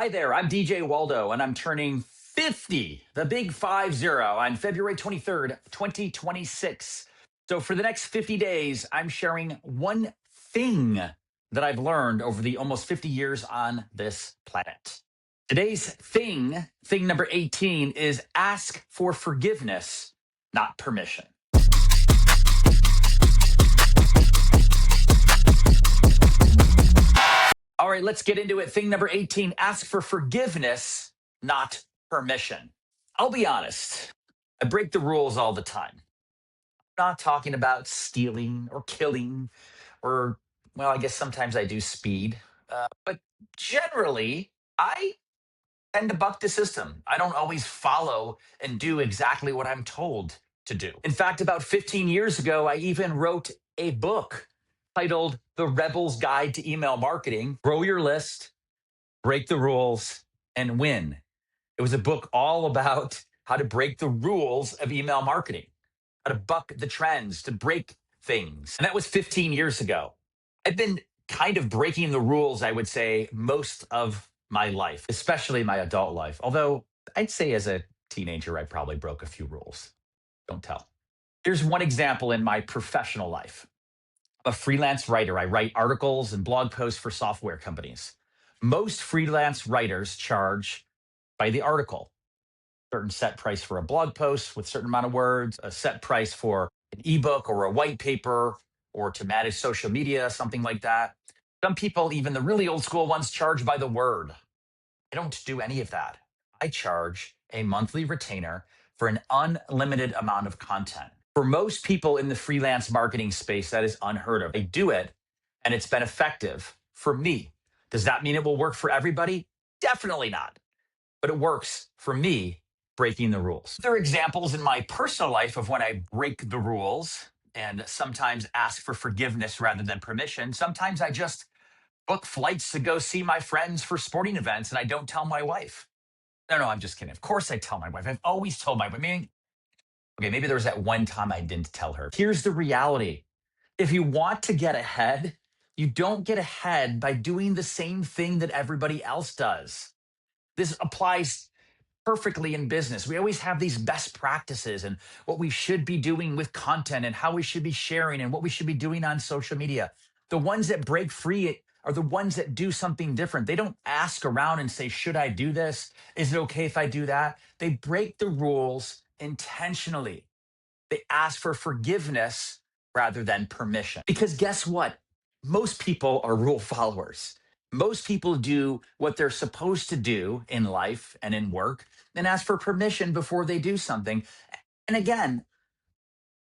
Hi there, I'm DJ Waldow, and I'm turning 50, the big 50, on February 23rd, 2026. So, for the next 50 days, I'm sharing one thing that I've learned over the almost 50 years on this planet. Today's thing number 18, is ask for forgiveness, not permission. All right, let's get into it. Thing number 18, ask for forgiveness, not permission. I'll be honest, I break the rules all the time. I'm not talking about stealing or killing or, well, I guess sometimes I do speed. But generally, I tend to buck the system. I don't always follow and do exactly what I'm told to do. In fact, about 15 years ago, I even wrote a book titled The Rebel's Guide to Email Marketing: Grow Your List, Break the Rules, and Win. It was a book all about how to break the rules of email marketing, how to buck the trends, to break things. And that was 15 years ago. I've been kind of breaking the rules, I would say, most of my life, especially my adult life. Although I'd say as a teenager, I probably broke a few rules. Don't tell. Here's one example in my professional life. I'm a freelance writer. I write articles and blog posts for software companies. Most freelance writers charge by the article, certain set price for a blog post with certain amount of words, a set price for an ebook or a white paper or to manage social media, something like that. Some people, even the really old school ones, charge by the word. I don't do any of that. I charge a monthly retainer for an unlimited amount of content. For most people in the freelance marketing space, that is unheard of. They do it and it's been effective for me. Does that mean it will work for everybody? Definitely not, but it works for me breaking the rules. There are examples in my personal life of when I break the rules and sometimes ask for forgiveness rather than permission. Sometimes I just book flights to go see my friends for sporting events and I don't tell my wife. No, I'm just kidding. Of course I tell my wife. I've always told my wife. I mean, okay, maybe there was that one time I didn't tell her. Here's the reality. If you want to get ahead, you don't get ahead by doing the same thing that everybody else does. This applies perfectly in business. We always have these best practices and what we should be doing with content and how we should be sharing and what we should be doing on social media. The ones that break free are the ones that do something different. They don't ask around and say, should I do this? Is it okay if I do that? They break the rules intentionally. They ask for forgiveness rather than permission. Because guess what? Most people are rule followers. Most people do what they're supposed to do in life and in work and ask for permission before they do something. And again,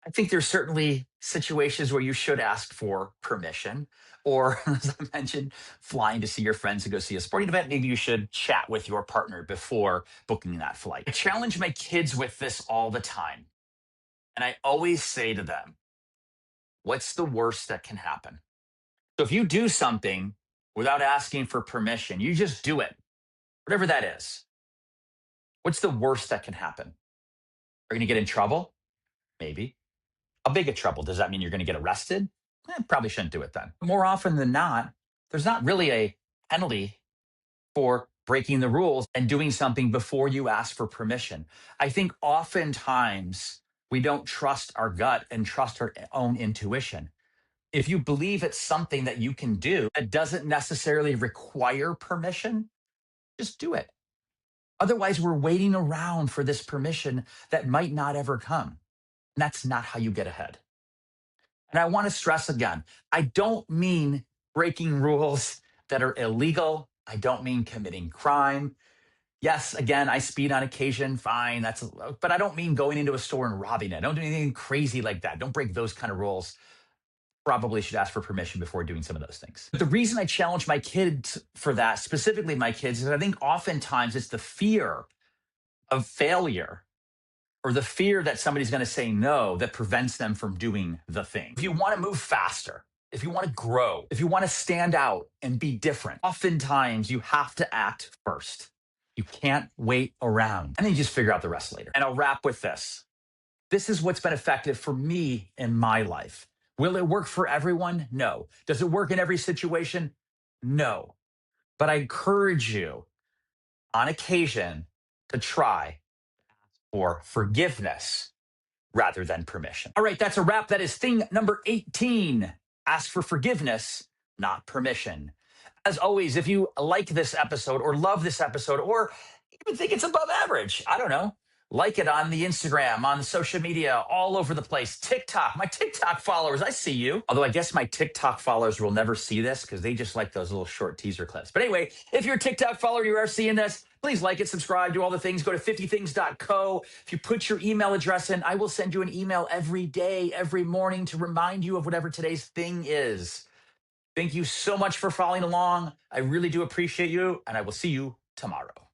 I think there's certainly situations where you should ask for permission. Or, as I mentioned, flying to see your friends to go see a sporting event, maybe you should chat with your partner before booking that flight. I challenge my kids with this all the time. And I always say to them, what's the worst that can happen? So if you do something without asking for permission, you just do it, whatever that is. What's the worst that can happen? Are you going to get in trouble? Maybe. How big a trouble? Does that mean you're going to get arrested? Probably shouldn't do it then. More often than not, there's not really a penalty for breaking the rules and doing something before you ask for permission. I think oftentimes we don't trust our gut and trust our own intuition. If you believe it's something that you can do that doesn't necessarily require permission, just do it. Otherwise, we're waiting around for this permission that might not ever come. And that's not how you get ahead. And I want to stress again, I don't mean breaking rules that are illegal. I don't mean committing crime. Yes, again, I speed on occasion, fine. But I don't mean going into a store and robbing it. Don't do anything crazy like that. Don't break those kind of rules. Probably should ask for permission before doing some of those things. But the reason I challenge my kids for that, specifically my kids, is I think oftentimes it's the fear of failure or the fear that somebody's going to say no that prevents them from doing the thing. If you want to move faster, if you want to grow, if you want to stand out and be different, oftentimes you have to act first. You can't wait around and then you just figure out the rest later. And I'll wrap with this. This is what's been effective for me in my life. Will it work for everyone? No. Does it work in every situation? No. But I encourage you on occasion to try for forgiveness rather than permission. All right, that's a wrap. That is thing number 18. Ask for forgiveness, not permission. As always, if you like this episode or love this episode or even think it's above average, I don't know, like it on the Instagram, on social media, all over the place. TikTok, my TikTok followers, I see you. Although I guess my TikTok followers will never see this because they just like those little short teaser clips. But anyway, if you're a TikTok follower, you are seeing this, please like it, subscribe, do all the things. Go to 50things.co. If you put your email address in, I will send you an email every day, every morning to remind you of whatever today's thing is. Thank you so much for following along. I really do appreciate you, and I will see you tomorrow.